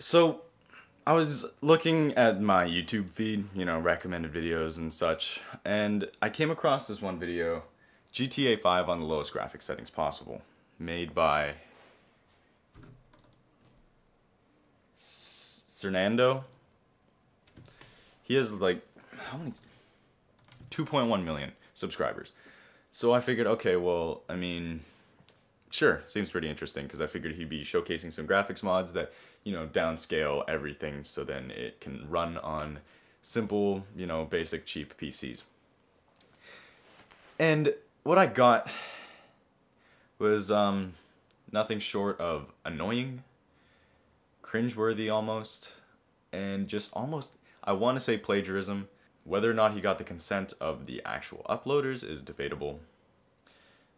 So I was looking at my YouTube feed, you know, recommended videos and such, and I came across this one video, GTA 5 on the lowest graphics settings possible, made by Cernando. He has like, how many? 2.1 million subscribers. So I figured, okay, well, I mean, sure, seems pretty interesting, because I figured he'd be showcasing some graphics mods that, you know, downscale everything so then it can run on simple, you know, basic, cheap PCs. And what I got was nothing short of annoying, cringeworthy almost, and just almost, I want to say plagiarism. Whether or not he got the consent of the actual uploaders is debatable.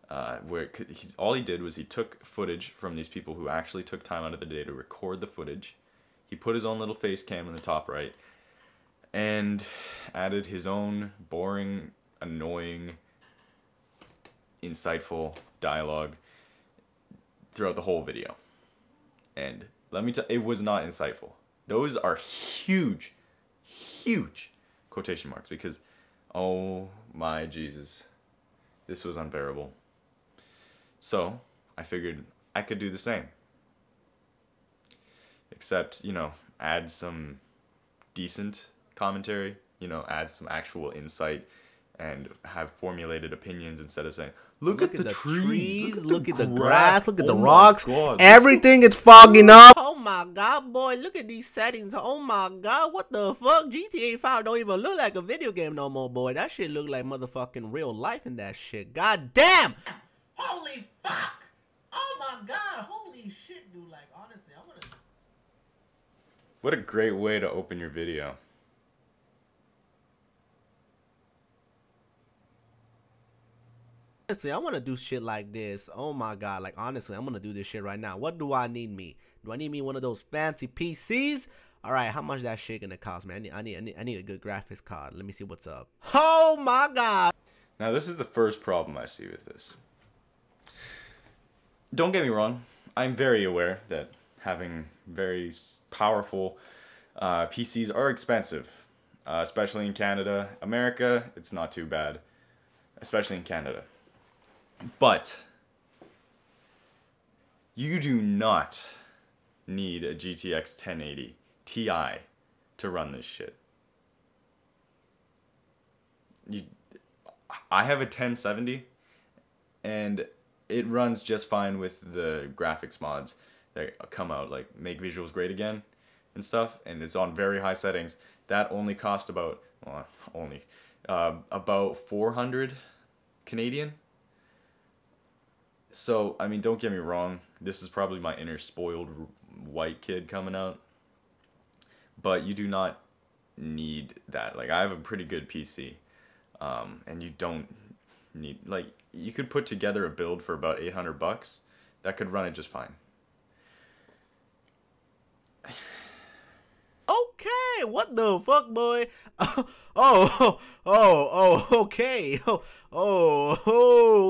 All he did was he took footage from these people who actually took time out of the day to record the footage. He put his own little face cam in the top right and added his own boring, annoying, insightful dialogue throughout the whole video. And let me tell you, it was not insightful. Those are huge, huge quotation marks, because oh my Jesus, this was unbearable. So I figured I could do the same, except, you know, add some decent commentary, you know, add some actual insight and have formulated opinions instead of saying, look at the trees, look at the grass, look at the oh rocks, God, everything is fogging up. Oh my God, boy, look at these settings. Oh my God, what the fuck? GTA 5 don't even look like a video game no more, boy. That shit look like motherfucking real life in that shit. God damn! Holy fuck! Oh my God, holy shit, dude. Like, honestly, I wanna... What a great way to open your video. Honestly, I want to do shit like this. Oh my God. Like, honestly, I'm going to do this shit right now. What do I need me? Do I need me one of those fancy PCs? All right, how much that shit going to cost me? I need a good graphics card. Let me see what's up. Oh my God. Now, this is the first problem I see with this. Don't get me wrong. I'm very aware that having very powerful PCs are expensive, especially in Canada. America, it's not too bad, especially in Canada. But you do not need a GTX 1080 Ti to run this shit. I have a 1070 and it runs just fine with the graphics mods that come out, like Make Visuals Great Again and stuff, and it's on very high settings. That only cost about, well, about 400 Canadian. So, I mean, don't get me wrong, this is probably my inner spoiled white kid coming out, but you do not need that. Like, I have a pretty good PC, and you don't need, like, you could put together a build for about 800 bucks that could run it just fine. Okay, what the fuck, boy? Okay.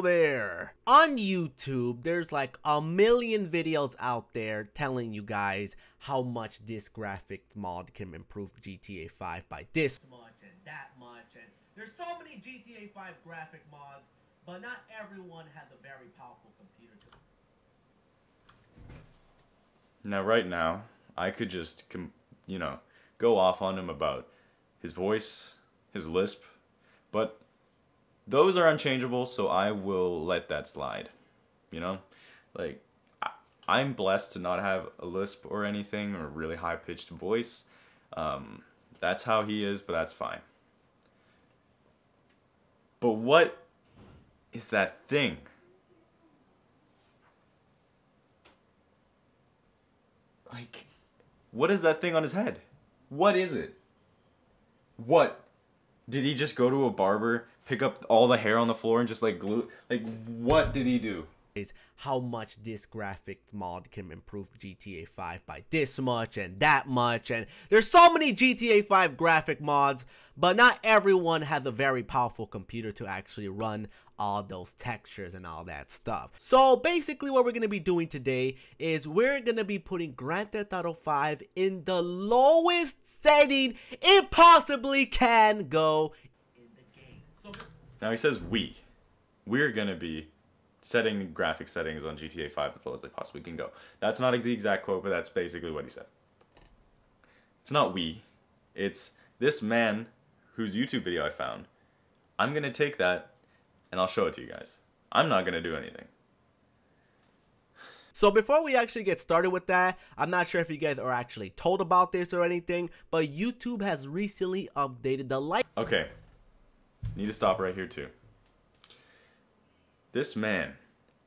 There. On YouTube, there's like a million videos out there telling you guys how much this graphic mod can improve GTA 5 by this much and that much. And there's so many GTA 5 graphic mods, but not everyone has a very powerful computer to... Now, right now, I could just, you know, go off on him about his voice, his lisp, but those are unchangeable, so I will let that slide, you know? Like, I'm blessed to not have a lisp or anything, or a really high-pitched voice. That's how he is, but that's fine. But what is that thing? Like, what is that thing on his head? What is it? What? Did he just go to a barber, pick up all the hair on the floor and just like glue? Like, what did he do? Is how much this graphic mod can improve GTA 5 by this much and that much. And there's so many GTA 5 graphic mods, but not everyone has a very powerful computer to actually run all those textures and all that stuff. So basically what we're going to be doing today is we're going to be putting Grand Theft Auto 5 in the lowest setting it possibly can go in the game. Now he says we're going to be setting the graphic settings on GTA 5 as low as they possibly can go. That's not the exact quote, but that's basically what he said. It's not we. It's this man whose YouTube video I found. I'm going to take that and I'll show it to you guys. I'm not going to do anything. So before we actually get started with that, I'm not sure if you guys are actually told about this or anything, but YouTube has recently updated the like. Okay. Need to stop right here too. This man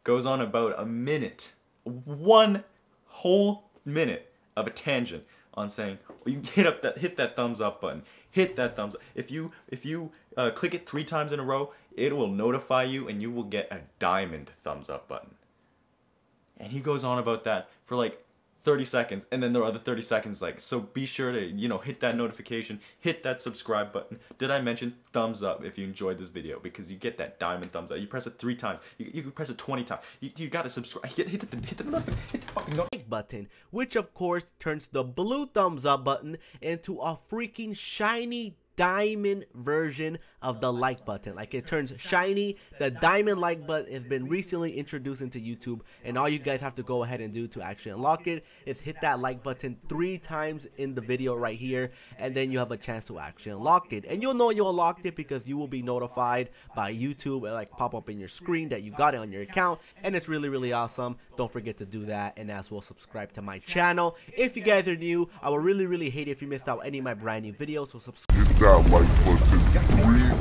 goes on about a minute, 1 whole minute of a tangent on saying, you hit that thumbs up button, hit that thumbs up. If you click it 3 times in a row, it will notify you and you will get a diamond thumbs up button. And he goes on about that for like 30 seconds, and then there are other 30 seconds like, so be sure to, hit that notification, hit that subscribe button. Did I mention thumbs up if you enjoyed this video? Because you get that diamond thumbs up. You press it 3 times. You can press it 20 times. You gotta subscribe. Hit the fucking like button, which of course turns the blue thumbs up button into a freaking shiny diamond version of the like button. Like, it turns shiny. The diamond like button has been recently introduced into YouTube, and all you guys have to go ahead and do to actually unlock it is hit that like button 3 times in the video right here, and then you have a chance to actually unlock it. And you'll know you unlocked it because you will be notified by YouTube and like pop up in your screen that you got it on your account, and it's really awesome. Don't forget to do that, and as well subscribe to my channel. If you guys are new, I would really hate if you missed out any of my brand new videos, so subscribe. Hit that like button 3.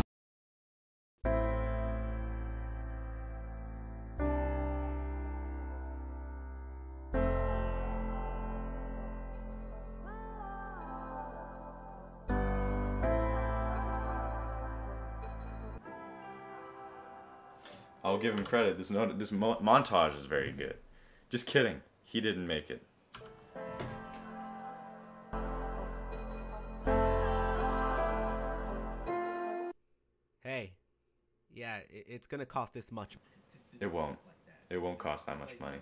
I'll give him credit. This montage is very good. Just kidding. He didn't make it. Hey, yeah, it's gonna cost this much. It won't. It won't cost that much money.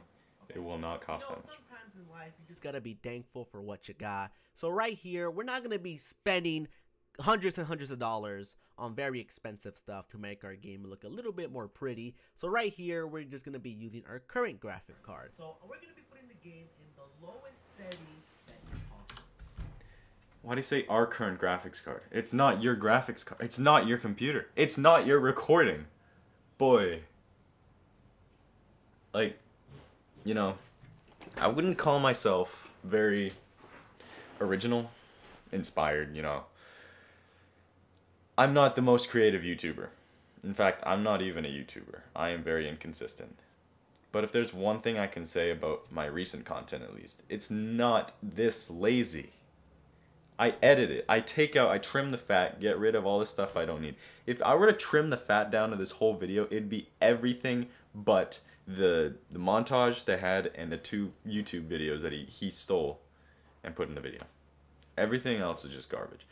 It will not cost that much. Sometimes in life, you just gotta be thankful for what you got. So right here, we're not gonna be spending hundreds and hundreds of dollars on very expensive stuff to make our game look a little bit more pretty. So right here, we're just gonna be using our current graphic card. So we're gonna be putting the game in the lowest setting that is possible. Why do you say our current graphics card? It's not your graphics card. It's not your computer. It's not your recording. Boy. Like, I wouldn't call myself very original, inspired, I'm not the most creative YouTuber. In fact, I'm not even a YouTuber. I am very inconsistent. But if there's one thing I can say about my recent content, at least, it's not this lazy. I edit it. I trim the fat, get rid of all the stuff I don't need. If I were to trim the fat down to this whole video, it'd be everything but the montage they had and the 2 YouTube videos that he stole and put in the video. Everything else is just garbage.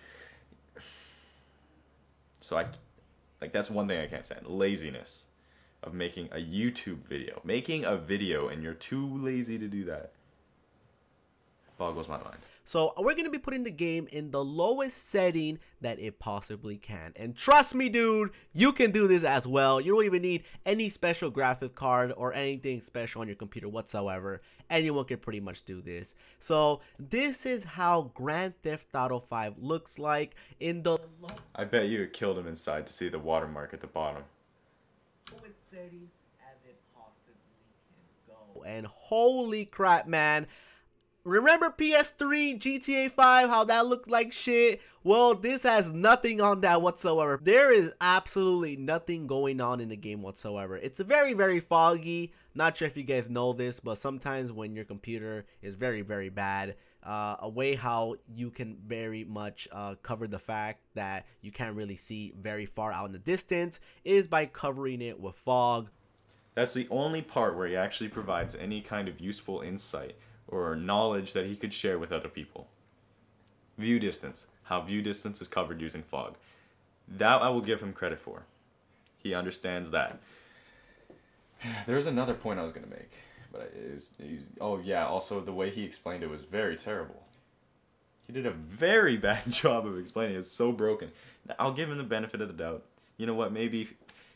So that's one thing I can't stand. Laziness of making a YouTube video. Making a video and you're too lazy to do that boggles my mind. So we're going to be putting the game in the lowest setting that it possibly can. And trust me, dude, you can do this as well. You don't even need any special graphic card or anything special on your computer whatsoever. Anyone can pretty much do this. So this is how Grand Theft Auto 5 looks like in the I bet you it killed him inside to see the watermark at the bottom. lowest setting as it possibly can go. And holy crap, man. Remember PS3, GTA 5, how that looked like shit? Well, this has nothing on that whatsoever. There is absolutely nothing going on in the game whatsoever. It's very foggy. Not sure if you guys know this, but sometimes when your computer is very bad, a way how you can very much cover the fact that you can't really see very far out in the distance is by covering it with fog. That's the only part where he actually provides any kind of useful insight or knowledge that he could share with other people. View distance. How view distance is covered using fog. That I will give him credit for. He understands that. There's another point I was gonna make, but oh yeah. Also, the way he explained it was very terrible. He did a very bad job of explaining it. It's so broken. I'll give him the benefit of the doubt. You know what? Maybe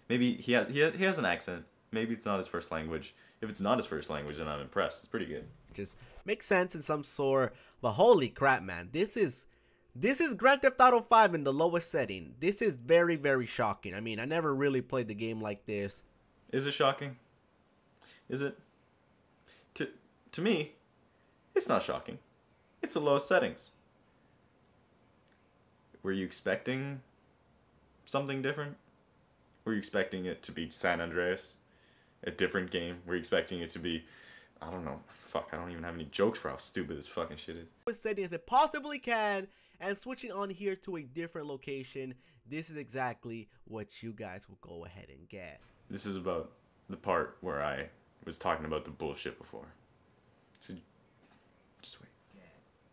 he has an accent. Maybe it's not his first language. If it's not his first language, then I'm impressed. It's pretty good. Just makes sense in some sort. But holy crap, man. This is Grand Theft Auto 5 in the lowest setting. This is very, very shocking. I mean, I never really played the game like this. Is it shocking? Is it? To me, it's not shocking. It's the lowest settings. Were you expecting something different? Were you expecting it to be San Andreas? A different game? Were you expecting it to be, I don't know, fuck, I don't even have any jokes for how stupid this fucking shit is. Lowest setting as it possibly can, and switching on here to a different location, this is exactly what you guys will go ahead and get. This is about the part where I was talking about the bullshit before. So, just wait. Yeah.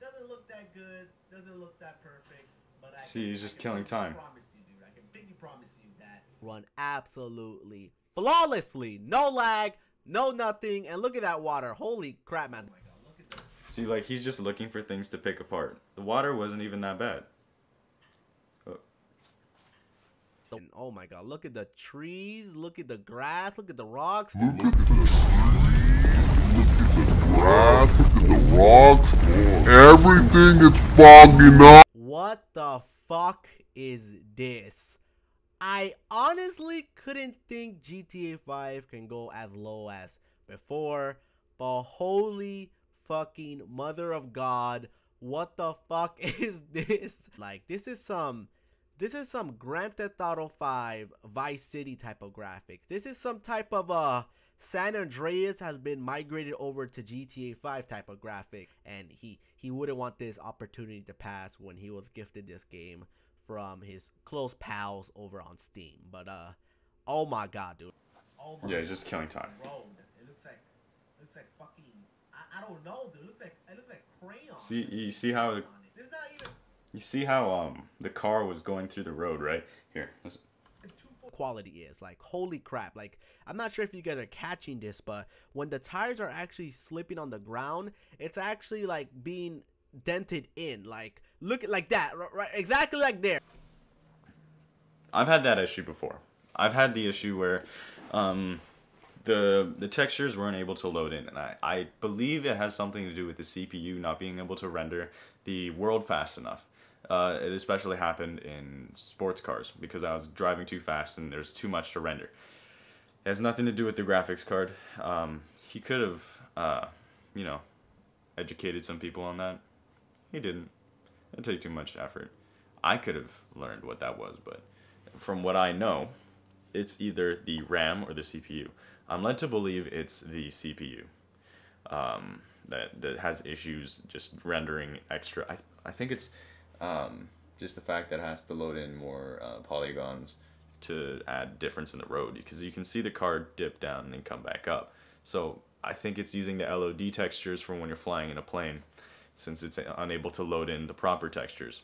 Doesn't look that good, doesn't look that perfect, but see, he's just killing time. I can pinky promise you that. Run absolutely flawlessly, no lag, no nothing, and look at that water. Holy crap, man. Oh my God, look at that. See, like, he's just looking for things to pick apart. The water wasn't even that bad. And oh my God, look at the trees, look at the grass, look at the rocks. Look at the trees, look at the grass, look at the rocks. Everything is fogging up. What the fuck is this? I honestly couldn't think GTA 5 can go as low as before, but holy fucking mother of God, what the fuck is this? Like, this is some Grand Theft Auto 5 Vice City type of graphics. This is some type of San Andreas has been migrated over to GTA 5 type of graphic, and he wouldn't want this opportunity to pass when he was gifted this game from his close pals over on Steam. But oh my God, dude. Oh my yeah, he's just killing time. Road. It looks like fucking, I don't know, dude. It looks like crayon. See, you see how There's not even. You see how the car was going through the road, right? Here, listen. Quality is like, holy crap. Like, I'm not sure if you guys are catching this, but when the tires are actually slipping on the ground, it's actually like being dented in. Like, look at like that, right? Exactly like there. I've had that issue before. I've had the issue where the textures weren't able to load in, and I believe it has something to do with the CPU not being able to render the world fast enough. It especially happened in sports cars because I was driving too fast and there's too much to render. It has nothing to do with the graphics card. He could have, you know, educated some people on that. He didn't. It'd take too much effort. I could have learned what that was, but from what I know, it's either the RAM or the CPU. I'm led to believe it's the CPU that has issues just rendering extra. I think it's just the fact that it has to load in more polygons to add difference in the road, because you can see the car dip down and then come back up. So I think it's using the LOD textures from when you're flying in a plane, since it's unable to load in the proper textures.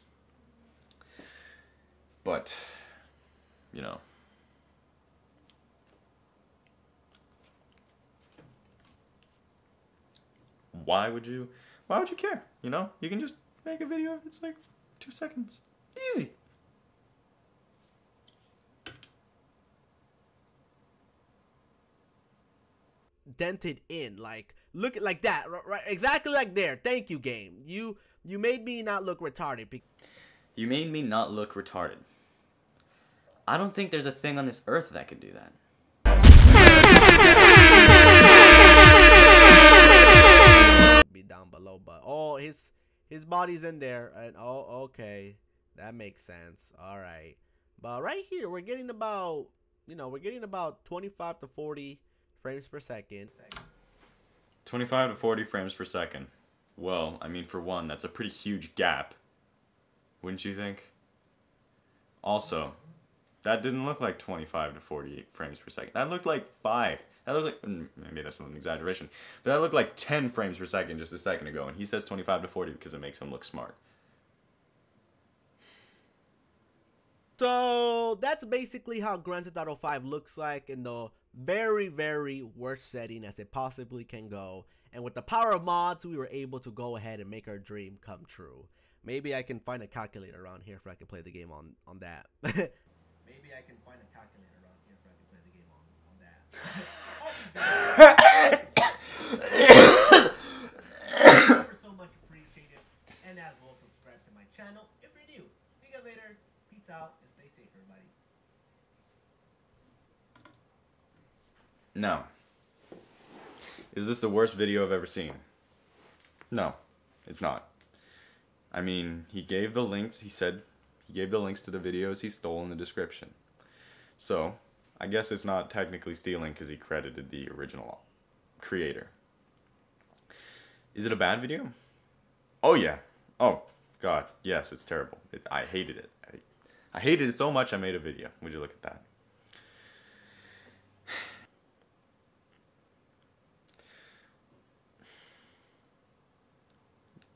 But, you know, why would you care? You know, you can just make a video if it's like 2 seconds. Easy. Dented in, like, look at like that, right? Exactly like there. Thank you, game. You made me not look retarded. You made me not look retarded. I don't think there's a thing on this earth that could do that. Be down below, but oh, his body's in there, and oh, okay, that makes sense. All right, but right here we're getting about, you know, we're getting about 25 to 40 frames per second. 25 to 40 frames per second. Well, I mean, for one, that's a pretty huge gap. Wouldn't you think? Also, that didn't look like 25 to 48 frames per second. That looked like 5. That looked like, maybe that's an exaggeration, but that looked like 10 frames per second just a second ago, and he says 25 to 40 because it makes him look smart. So that's basically how Grand Theft Auto 5 looks like in the very, very worst setting as it possibly can go. And with the power of mods, we were able to go ahead and make our dream come true. Maybe I can find a calculator around here if I can play the game on that. Maybe I can find a calculator around here if I can play the game on that. So much appreciated. And as well, subscribe to my channel if you're new. See you guys later. Peace out and stay safe, everybody. Now, is this the worst video I've ever seen? No, it's not. I mean, he gave the links, he said he gave the links to the videos he stole in the description. So, I guess it's not technically stealing because he credited the original creator. Is it a bad video? Oh yeah. Oh, God. Yes, it's terrible. I hated it. I hated it so much I made a video. Would you look at that?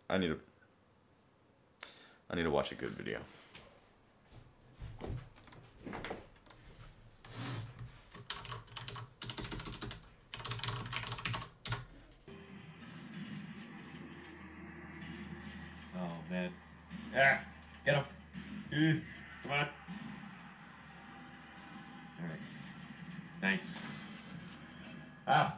I need to watch a good video. Oh man. Yeah, get him. Come on. Alright. Nice. Ah.